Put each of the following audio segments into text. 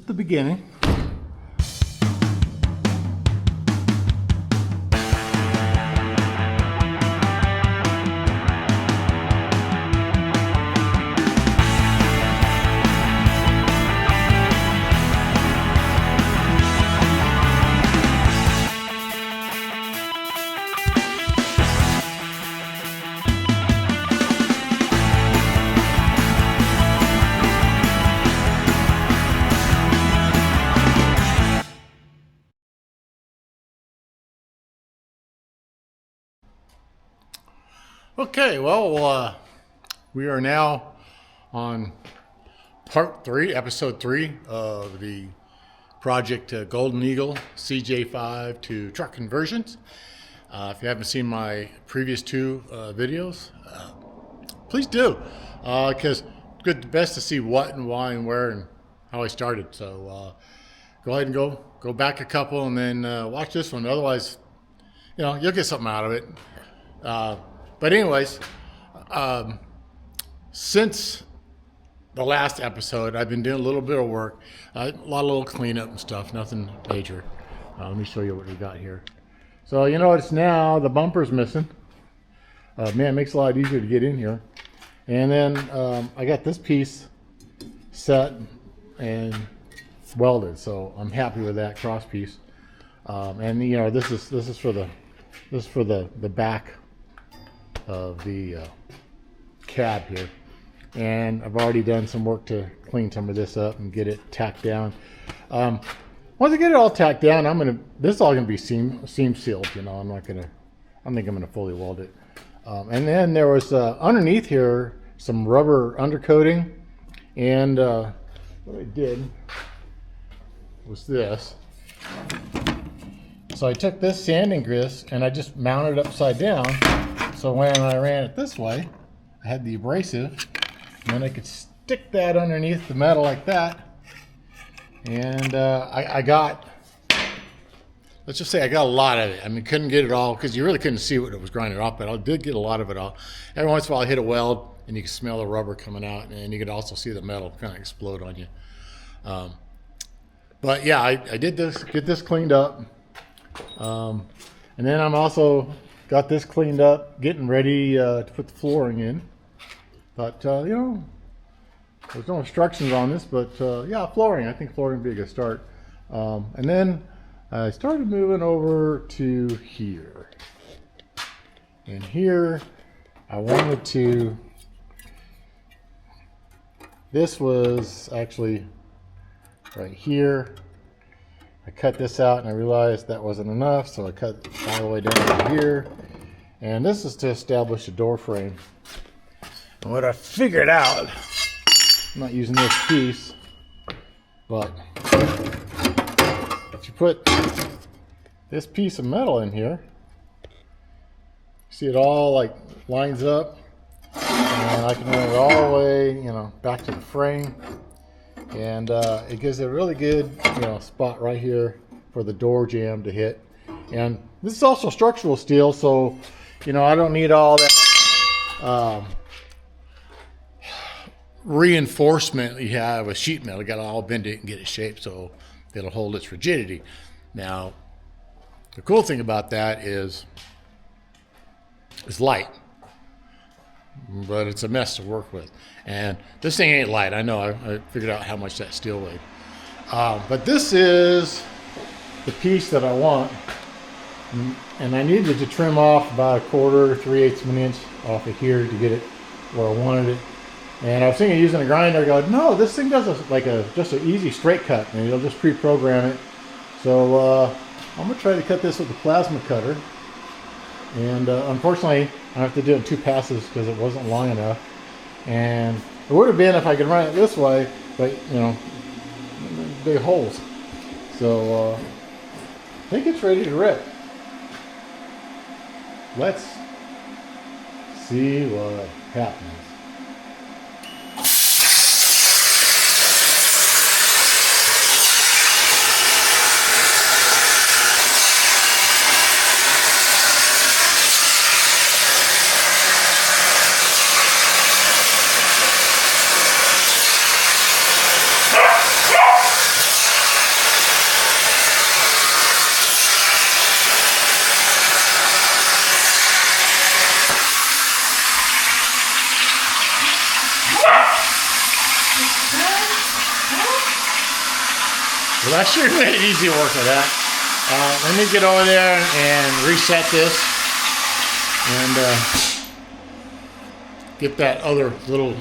just the beginning. Okay, well, we are now on part 3, episode 3 of the project Golden Eagle CJ5 to truck conversions. If you haven't seen my previous 2 videos, please do, because it's best to see what and why and where and how I started. So go ahead and go back a couple and then watch this one. Otherwise, you'll get something out of it. But anyways, since the last episode, I've been doing a little bit of work, a lot of little cleanup and stuff, nothing major. Let me show you what we got here. So you notice now the bumper's missing. Man, it makes it a lot easier to get in here. And then I got this piece set and welded, so I'm happy with that cross piece. And this is for the back of the cab here, and I've already done some work to clean some of this up and get it tacked down. Once I get it all tacked down, this is all gonna be seam sealed. I think I'm gonna fully weld it. And then there was underneath here some rubber undercoating, and what I did was this. So I took this sanding grist and I just mounted it upside down. So when I ran it this way, I had the abrasive, and then I could stick that underneath the metal like that. And I got, let's just say I got a lot of it. I mean, couldn't get it all because you really couldn't see what it was grinding off, but I did get a lot of it off. Every once in a while I hit a weld and you can smell the rubber coming out, and you could also see the metal kind of explode on you. But yeah, I did get this cleaned up. And then I'm also got this cleaned up, getting ready to put the flooring in. But, there's no instructions on this, but yeah, flooring. I think flooring would be a good start. And then I started moving over to here. And here, I wanted to, this was actually right here. I cut this out and I realized that wasn't enough, so I cut all the way down to here. And this is to establish a door frame. And what I figured out, I'm not using this piece, but if you put this piece of metal in here, see it all like lines up, and I can run it all the way, back to the frame. And it gives a really good, spot right here for the door jamb to hit. And this is also structural steel, so I don't need all that reinforcement you have with sheet metal. You got to all bend it and get it shaped so it'll hold its rigidity. Now, the cool thing about that is it's light, but it's a mess to work with. And this thing ain't light. I know. I figured out how much that steel weighed. But this is the piece that I want. And I needed to trim off about 1/4, 3/8 of an inch off of here to get it where I wanted it. And I was thinking of using a grinder. I go, no, this thing does just an easy straight cut, and it'll just pre-program it. So I'm gonna try to cut this with the plasma cutter. And unfortunately, I have to do it in 2 passes because it wasn't long enough. And it would have been if I could run it this way, but big holes. So I think it's ready to rip. Let's see what happens. I sure made it easy to work with that. Let me get over there and reset this and get that other little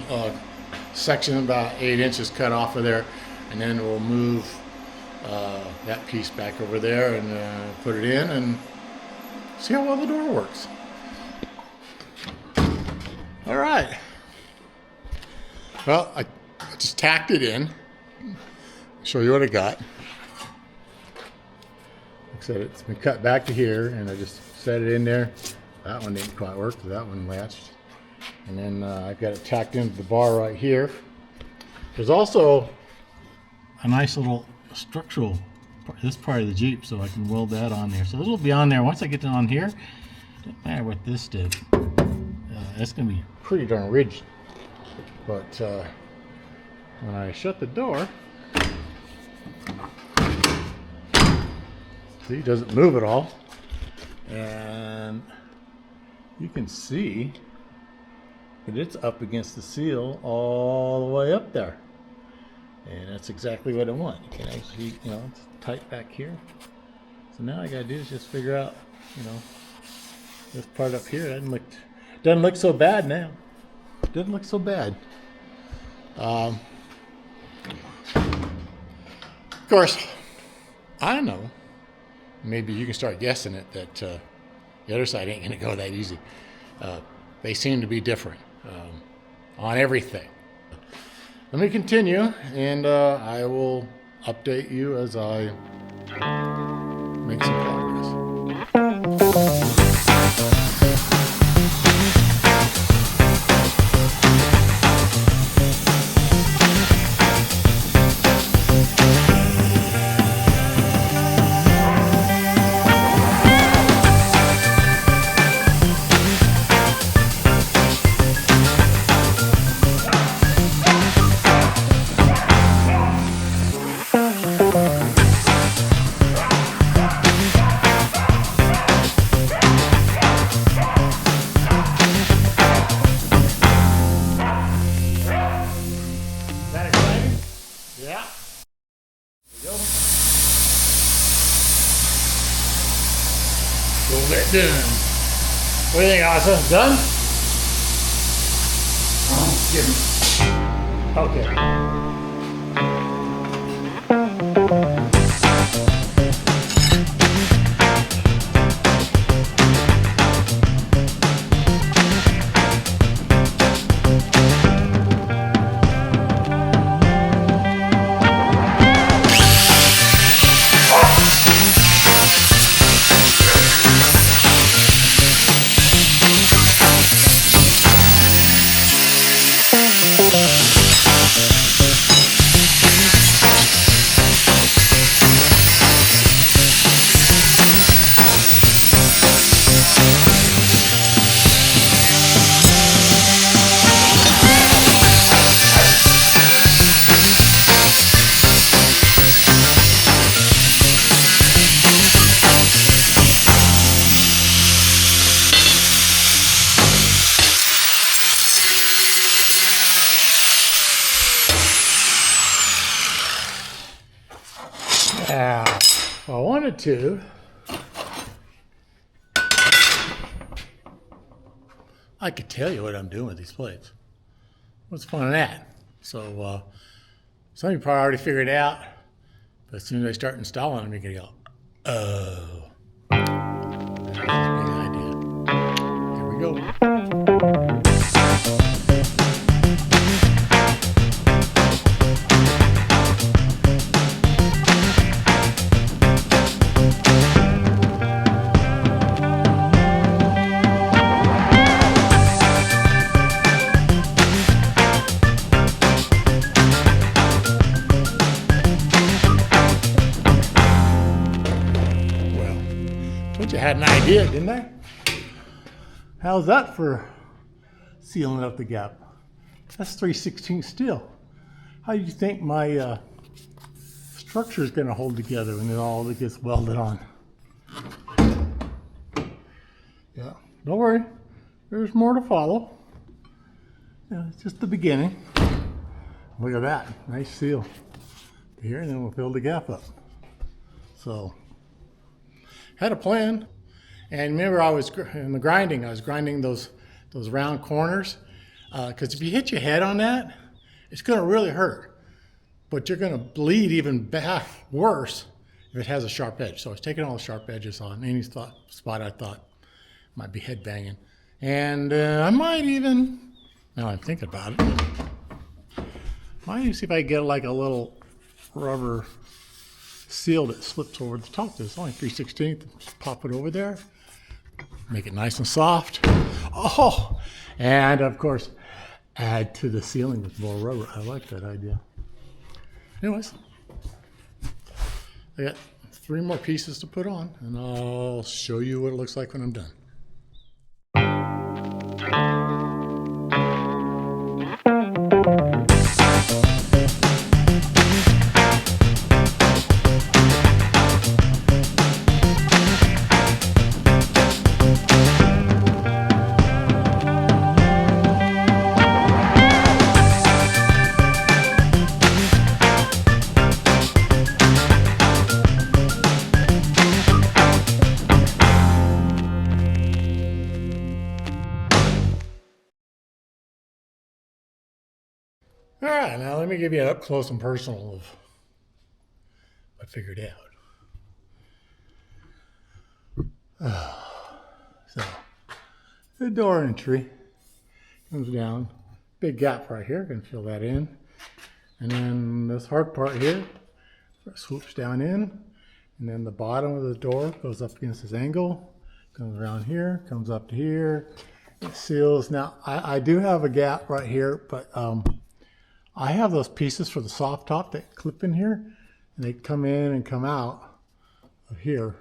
section about 8 inches cut off of there, and then we'll move that piece back over there and put it in and see how well the door works. All right. Well, I just tacked it in. Show you what I got. Like I said, it's been cut back to here, and I just set it in there. That one didn't quite work, that one latched. And then I've got it tacked into the bar right here. There's also a nice little structural, this part of the Jeep, so I can weld that on there. So this will be on there. Once I get it on here, doesn't matter what this did. It's going to be pretty darn rigid. But when I shut the door, see, it doesn't move at all. And you can see that it's up against the seal all the way up there. And that's exactly what I want. You can actually, you know, it's tight back here. So now all I gotta do is just figure out, you know, this part up here doesn't look so bad now. Doesn't look so bad. Of course, I don't know. Maybe you can start guessing it that the other side ain't gonna go that easy. They seem to be different on everything. Let me continue, and I will update you as I make some progress. Yeah. There we go. We'll get done. What do you think, Asa? Done? Oh, give me. Okay. Now, if I wanted to, I could tell you what I'm doing with these plates. What's fun in that? So, some of you probably already figured it out, but as soon as I start installing them, you're going to go, oh, that's a big idea. Here we go. You had an idea, didn't I? How's that for sealing up the gap? That's 3/16 steel. How do you think my structure is going to hold together when it all gets welded on? Yeah, don't worry. There's more to follow. Yeah, it's just the beginning. Look at that, nice seal here, and then we'll fill the gap up. So had a plan. And remember, I was in the grinding. I was grinding those round corners, because if you hit your head on that, it's going to really hurt. But you're going to bleed even worse if it has a sharp edge. So I was taking all the sharp edges on any spot I thought might be head banging. And I might even, now I'm thinking about it, might even see if I can get like a little rubber seal that slips over the top. There's only 3/16. Just pop it over there. Make it nice and soft. Oh, and of course, add to the ceiling with more rubber. I like that idea. Anyways, I got 3 more pieces to put on, and I'll show you what it looks like when I'm done. All right, now let me give you an up close and personal of what I figured out. So the door entry comes down, big gap right here, can fill that in. And then this hard part here swoops down in, and then the bottom of the door goes up against this angle, comes around here, comes up to here, it seals. Now I do have a gap right here, but I have those pieces for the soft top that clip in here, and they come in and come out of here.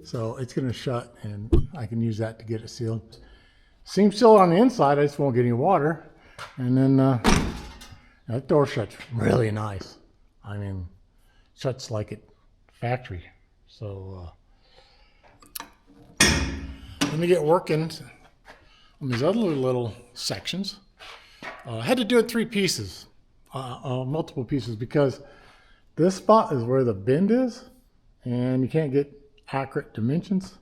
So it's going to shut, and I can use that to get it sealed. Seam sealed on the inside, I just won't get any water. And then that door shuts really nice. I mean, shuts like it factory. So let me get working on these other little sections. I had to do it 3 pieces. Multiple pieces, because this spot is where the bend is and you can't get accurate dimensions.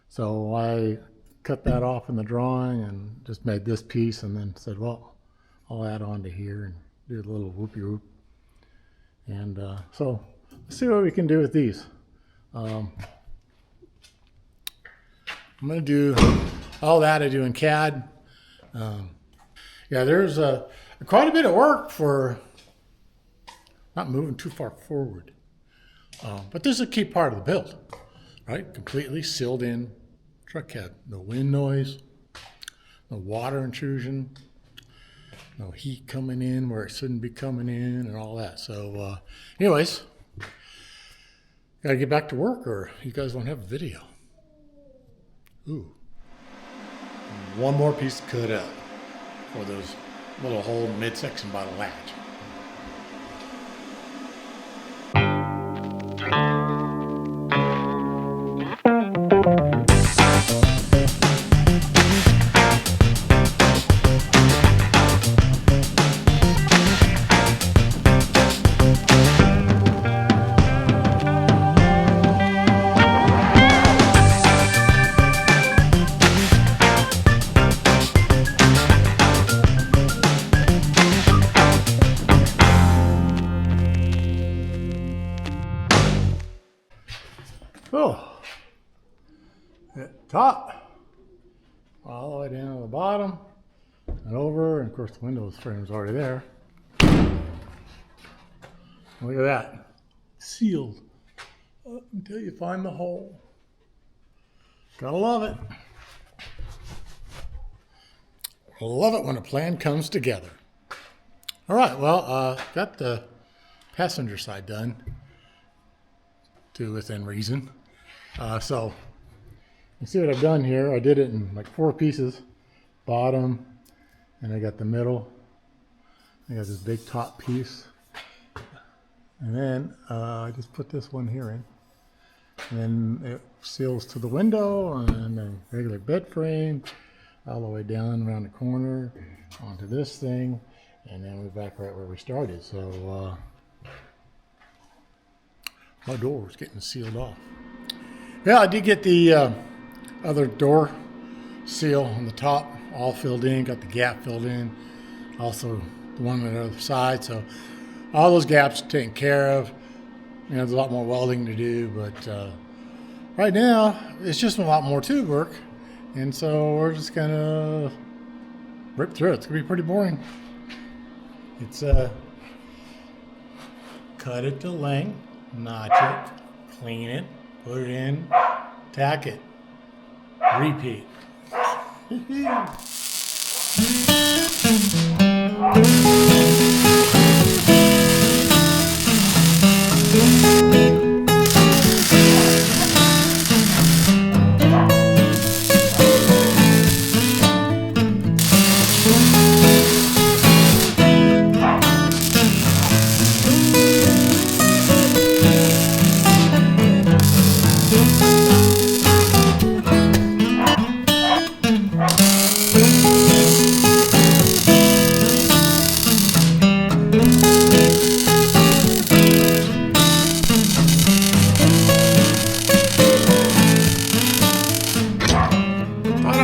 So I cut that off in the drawing and just made this piece, and then said, well, I'll add on to here and do a little whoopie whoop. And so let's see what we can do with these. I'm going to do all that I do in CAD. Yeah, there's quite a bit of work for not moving too far forward. But this is a key part of the build, right? Completely sealed in truck cab. No wind noise, no water intrusion, no heat coming in where it shouldn't be coming in, and all that. So anyways, gotta get back to work, or you guys won't have a video. Ooh. One more piece cut out for those little hole midsection by the latch. Oh, at the top, all the way down to the bottom, and over, and of course the windows frame is already there. Look at that, sealed until you find the hole. Gotta love it. Love it when a plan comes together. All right, well, got the passenger side done to within reason. So you see what I've done here. I did it in like 4 pieces, bottom, and I got the middle. I got this big top piece, and then I just put this one here in, and then it seals to the window and a regular bed frame all the way down around the corner onto this thing, and then we're back right where we started. So My door was getting sealed off. Yeah, I did get the other door seal on the top all filled in, got the gap filled in, also the one on the other side. So all those gaps are taken care of. You know, there's a lot more welding to do, but right now it's just a lot more tube work, and so we're just gonna rip through it. It's gonna be pretty boring. It's cut it to length, notch it, clean it, put it in, tack it, repeat.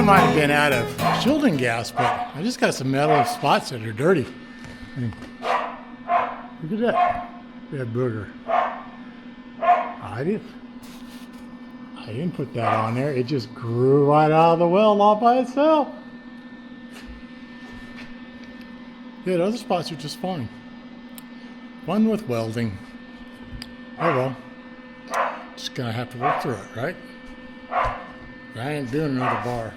Might have been out of shielding gas, but I just got some metal spots that are dirty. Look at that booger. I didn't put that on there. It just grew right out of the weld all by itself. Yeah, the other spots are just fine. Fun with welding. Oh well. Just gonna have to work through it, right? I ain't doing another bar.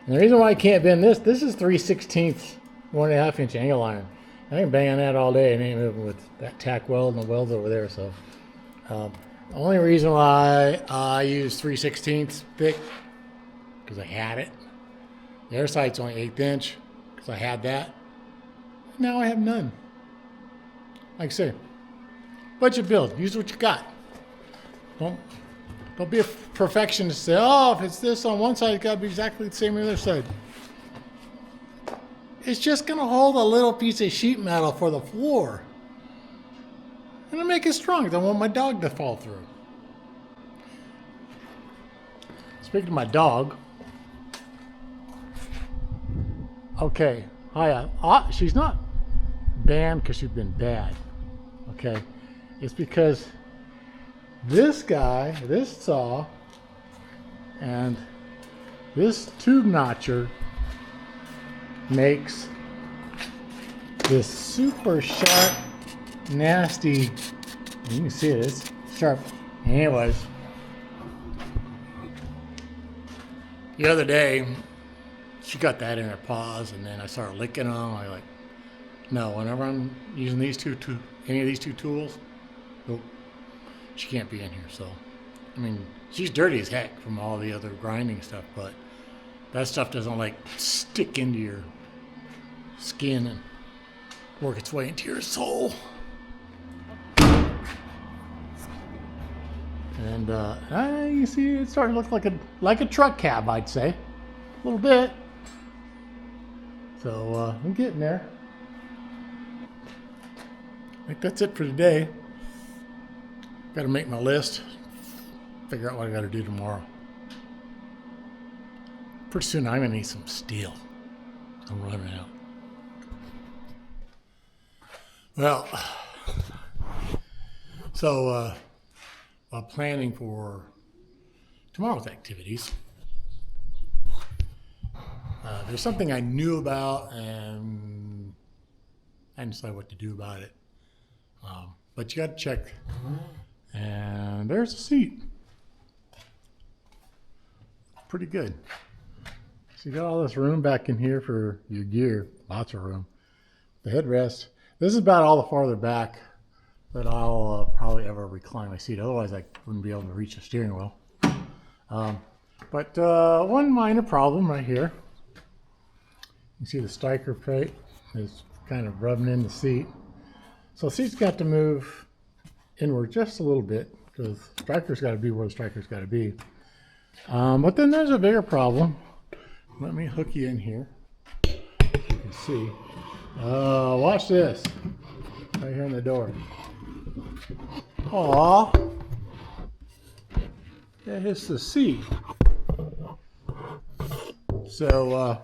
And the reason why I can't bend this is 3/16 1.5 inch angle iron. I can bang on that all day and ain't moving with that tack weld and the welds over there. So the only reason why I use 3/16 thick, because I had it. The other side's only 1/8 inch, because I had that. Now I have none. Like I say, budget build. Use what you got. Don't be a perfectionist. Say, oh, if it's this on one side, it's got to be exactly the same on the other side. It's just going to hold a little piece of sheet metal for the floor. And to make it strong. I don't want my dog to fall through. Speaking of my dog. Okay. She's not banned because she's been bad. Okay. It's because this guy, this saw, and this tube notcher makes this super sharp, nasty, you can see it, it's sharp. Anyways, the other day, she got that in her paws, and then I started licking them. I like, no, whenever I'm using these any of these two tools, nope. She can't be in here. So, I mean, she's dirty as heck from all the other grinding stuff, but that stuff doesn't like stick into your skin and work its way into your soul. And you see, it's starting to look like a truck cab, I'd say, a little bit. So I'm getting there. I think that's it for today. Got to make my list, figure out what I got to do tomorrow. Pretty soon I'm going to need some steel. I'm running out. Well, so while planning for tomorrow's activities, there's something I knew about and I didn't decide what to do about it. But you got to check. And there's a seat. Pretty good. So you got all this room back in here for your gear. Lots of room. The headrest. This is about all the farther back that I'll probably ever recline my seat. Otherwise, I wouldn't be able to reach the steering wheel. But one minor problem right here. You see the striker plate is kind of rubbing in the seat. So the seat's got to move inward just a little bit because the striker's got to be where the striker's got to be. But then there's a bigger problem. Let me hook you in here. You can see. Watch this. Right here in the door. Aw. That hits the seat. So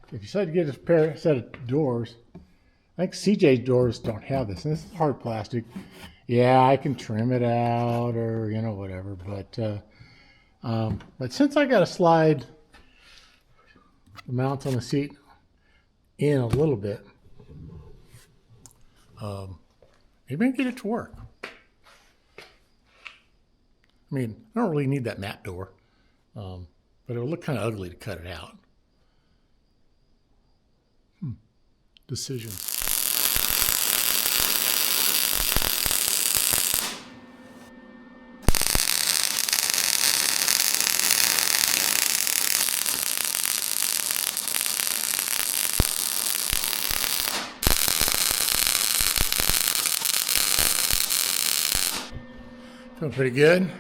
if you decide to get a set of doors, I think CJ's doors don't have this. And this is hard plastic. Yeah, I can trim it out or, you know, whatever. But since I got to slide the mounts on the seat in a little bit, maybe I can get it to work. I mean, I don't really need that matte door, but it would look kind of ugly to cut it out. Decision. Feeling pretty good.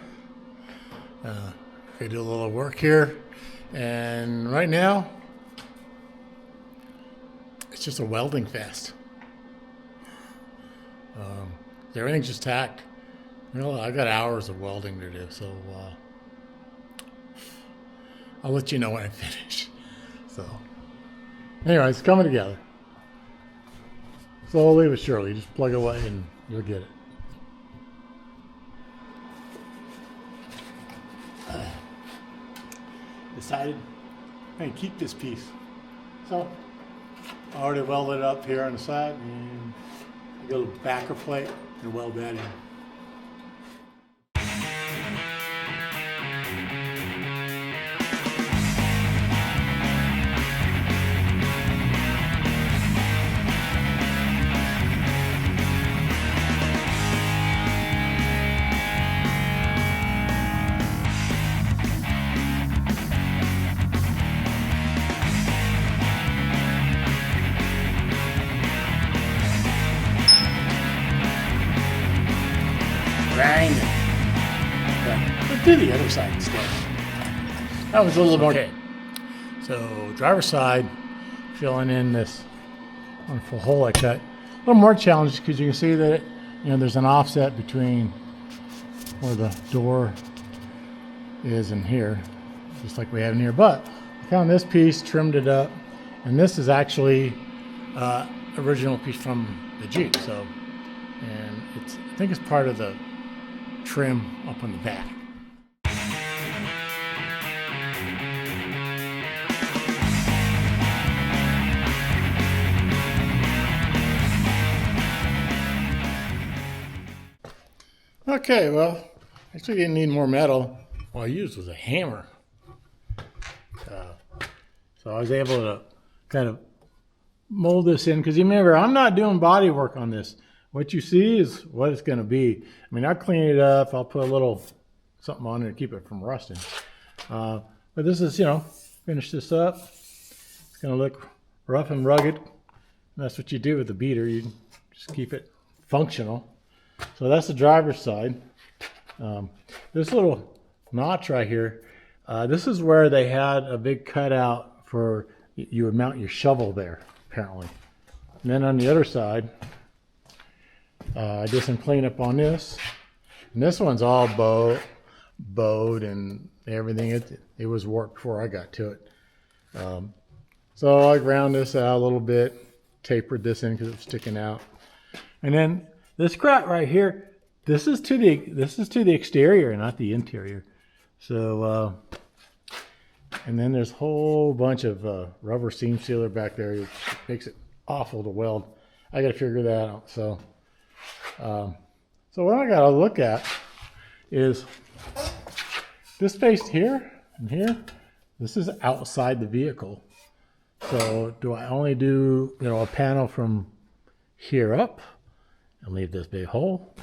Okay, do a little work here, and right now it's just a welding fest. Everything's just tacked. You know, I got hours of welding to do, so I'll let you know when I finish. So, anyway, it's coming together. Slowly but surely, just plug away and you'll get it. Decided I'm going to keep this piece. So I already welded it up here on the side, and I got a little backer plate and weld that in. Grinding. But do the other side instead. That was a little more. Okay. So driver's side, filling in this wonderful hole I cut. A little more challenged because you can see that there's an offset between where the door is in here, just like we have in here. But I found this piece, trimmed it up, and this is actually original piece from the Jeep. So, and I think it's part of the trim up on the back. Okay, well, actually didn't need more metal. All I used was a hammer. So I was able to kind of mold this in, because you remember, I'm not doing body work on this. What you see is what it's going to be. I mean, I'll clean it up. I'll put a little something on it to keep it from rusting. But this is, finish this up. It's going to look rough and rugged. And that's what you do with the beater. You just keep it functional. So that's the driver's side. This little notch right here, this is where they had a big cutout for you would mount your shovel there, apparently. And then on the other side, I did some cleanup on this. And this one's all bowed and everything. It was warped before I got to it. So I ground this out a little bit, tapered this in because it was sticking out. And then this crap right here, this is to the exterior, not the interior. So, and then there's a whole bunch of rubber seam sealer back there, which makes it awful to weld. I got to figure that out. So, so what I got to look at is this space here and here. This is outside the vehicle. So do I only do, a panel from here up and leave this big hole?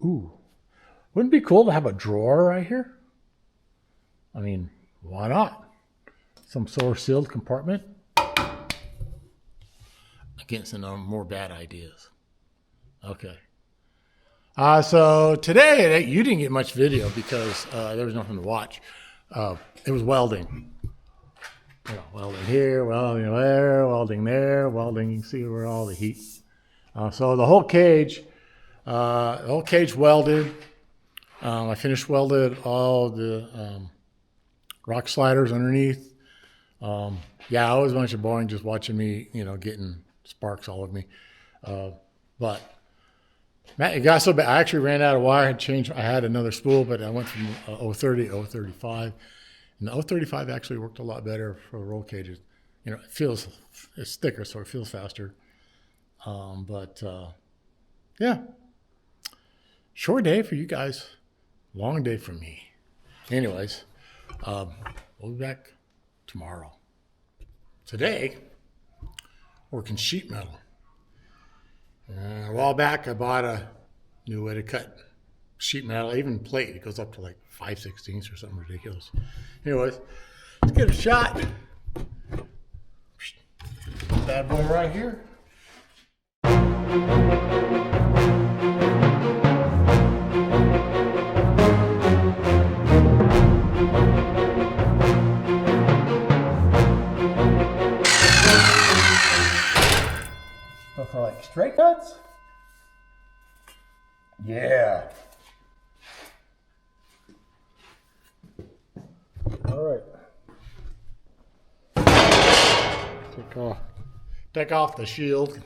Ooh, wouldn't it be cool to have a drawer right here? I mean, why not? Some sort of sealed compartment. Against more bad ideas. Okay. So today you didn't get much video because there was nothing to watch. It was welding. Welding here, welding there, welding there, welding. You can see where all the heat. So the whole cage welded. I finished welded all the rock sliders underneath. Yeah, it was a bunch of boring just watching me, getting sparks all over me. But it got so bad. I actually ran out of wire. I had another spool, but I went from 030 to 035. And the 035 actually worked a lot better for roll cages. It's thicker, so it feels faster. Yeah, short day for you guys, long day for me. Anyways, we'll be back tomorrow. Today, working sheet metal. A while back, I bought a new way to cut sheet metal, even plate. It goes up to like 5/16 or something ridiculous. Anyways, let's get a shot. Bad boy right here. But for like straight cuts, yeah. All right. Take off the shield.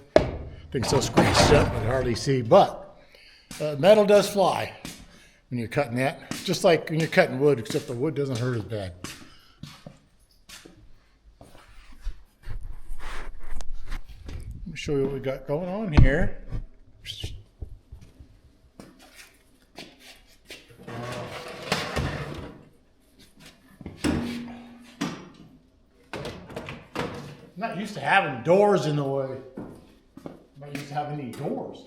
Thing's so squeezed up, I can hardly see. But metal does fly when you're cutting that. Just like when you're cutting wood, except the wood doesn't hurt as bad. Let me show you what we got going on here. I'm not used to having doors in the way. I'm not used to having any doors.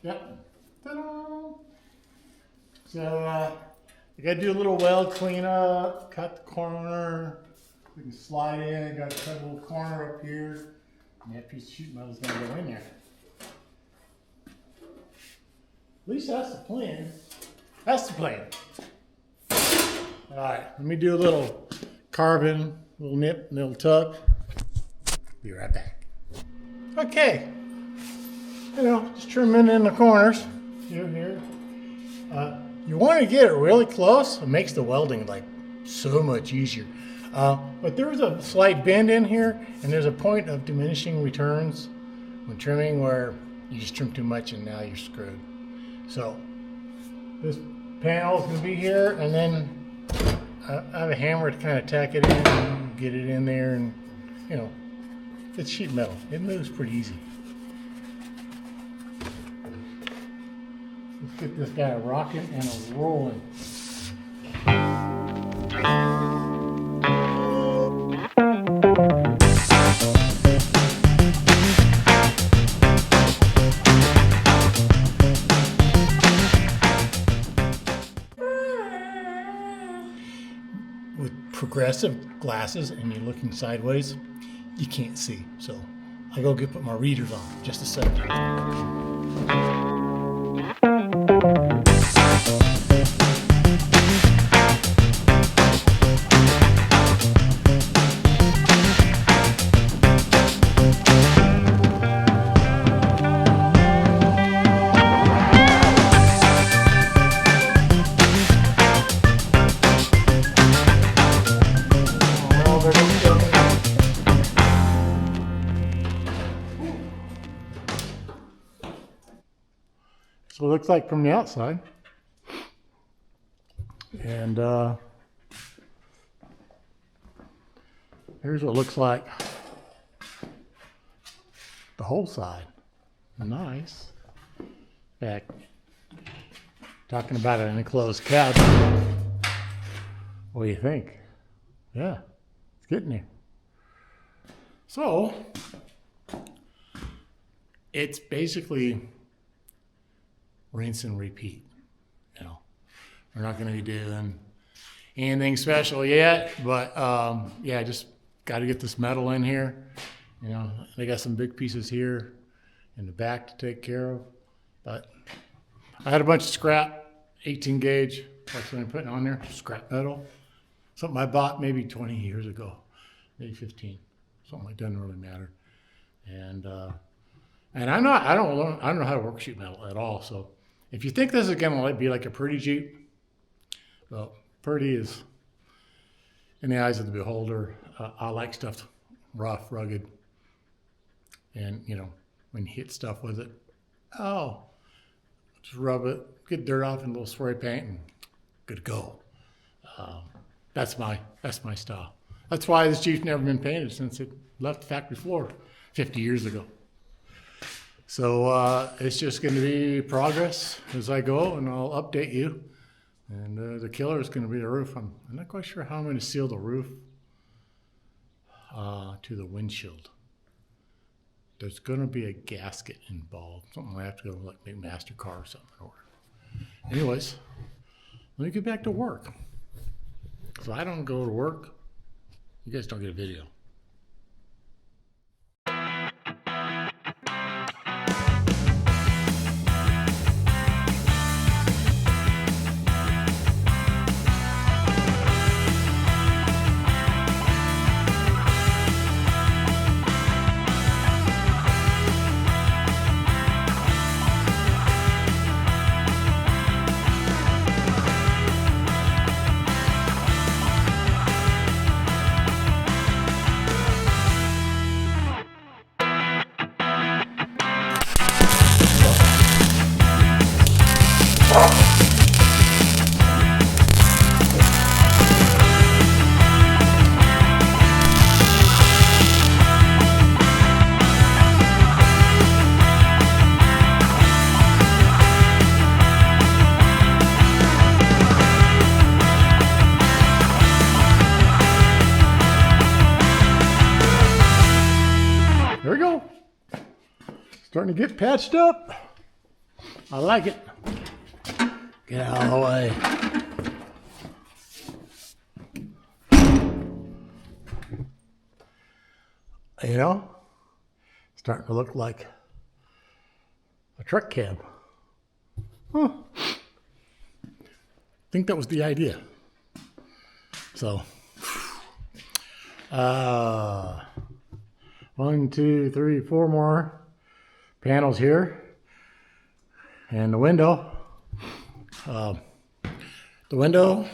Yep. Ta-da! So you gotta do a little weld cleanup, cut the corner. We can slide in, got to cut a little corner up here. And that piece of sheet metal is gonna go in there. At least that's the plan. That's the plan. All right, let me do a little carving. Little nip, little tuck. Be right back. Okay. Just trimming in the corners. Here. You want to get it really close. It makes the welding like so much easier. But there's a slight bend in here, and there's a point of diminishing returns when trimming where you just trim too much and now you're screwed. So this panel is going to be here, and then I have a hammer to kind of tack it in and get it in there, and it's sheet metal. It moves pretty easy. Let's get this guy rocking and rolling. Progressive glasses and you're looking sideways, you can't see. So I go put my readers on just a second. So it looks like from the outside. And here's what it looks like the whole side. Nice. In fact, talking about an enclosed cab. What do you think? Yeah, it's getting there. So, it's basically rinse and repeat. You know, we're not going to be doing anything special yet, but yeah, just got to get this metal in here. You know, they got some big pieces here in the back to take care of, but I had a bunch of scrap 18 gauge. That's what I'm putting on there. Scrap metal, something I bought maybe 20 years ago, maybe 15. Something like that, doesn't really matter. And I don't know how to work sheet metal at all. So if you think this is gonna be like a pretty Jeep, well, pretty is in the eyes of the beholder. I like stuff rough, rugged, and you know, when you hit stuff with it, oh, just rub it, get dirt off in a little spray paint, and good to go. That's my style. That's why this Jeep's never been painted since it left the factory floor 50 years ago. So it's just going to be progress as I go, and I'll update you. And the killer is going to be the roof. I'm not quite sure how I'm going to seal the roof to the windshield. There's going to be a gasket involved. Something I have to go like make MasterCard or something in order. Anyways, let me get back to work. So I don't go to work. You guys don't get a video. There we go. Starting to get patched up. I like it. Get out of the way. You know, starting to look like a truck cab. Huh. I think that was the idea. So, 1, 2, 3, 4 more panels here. And the window. The window,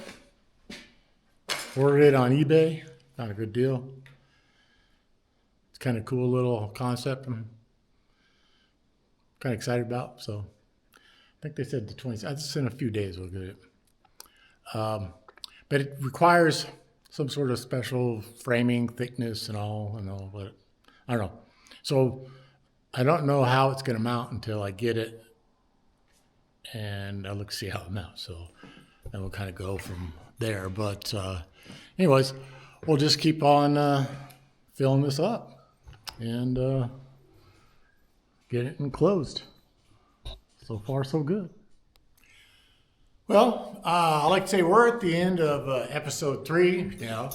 ordered it on eBay. Not a good deal. It's kind of cool little concept I'm kind of excited about. So I think they said the 20th. Just in a few days we'll get it. But it requires some sort of special framing thickness and all, but I don't know. So I don't know how it's going to mount until I get it and I'll see how it mounts. So then we'll kind of go from there. But anyways, we'll just keep on filling this up and get it enclosed. So far, so good. Well, I like to say we're at the end of episode 3 now.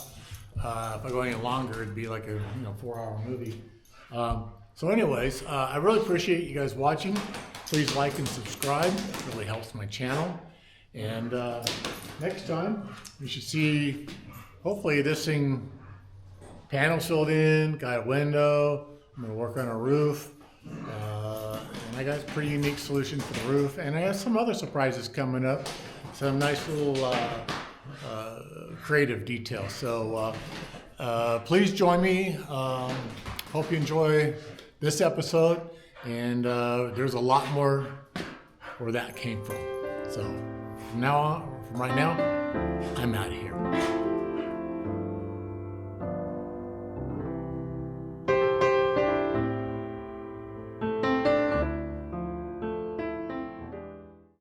If I go any longer, it'd be like a 4-hour movie. So anyways, I really appreciate you guys watching. Please like and subscribe. It really helps my channel. And next time, we should see, hopefully this thing, panels filled in, got a window. I'm going to work on a roof. And I got a pretty unique solution for the roof. And I have some other surprises coming up. Some nice little creative details. So please join me. Hope you enjoy this episode. And there's a lot more where that came from. So from right now, I'm out of here.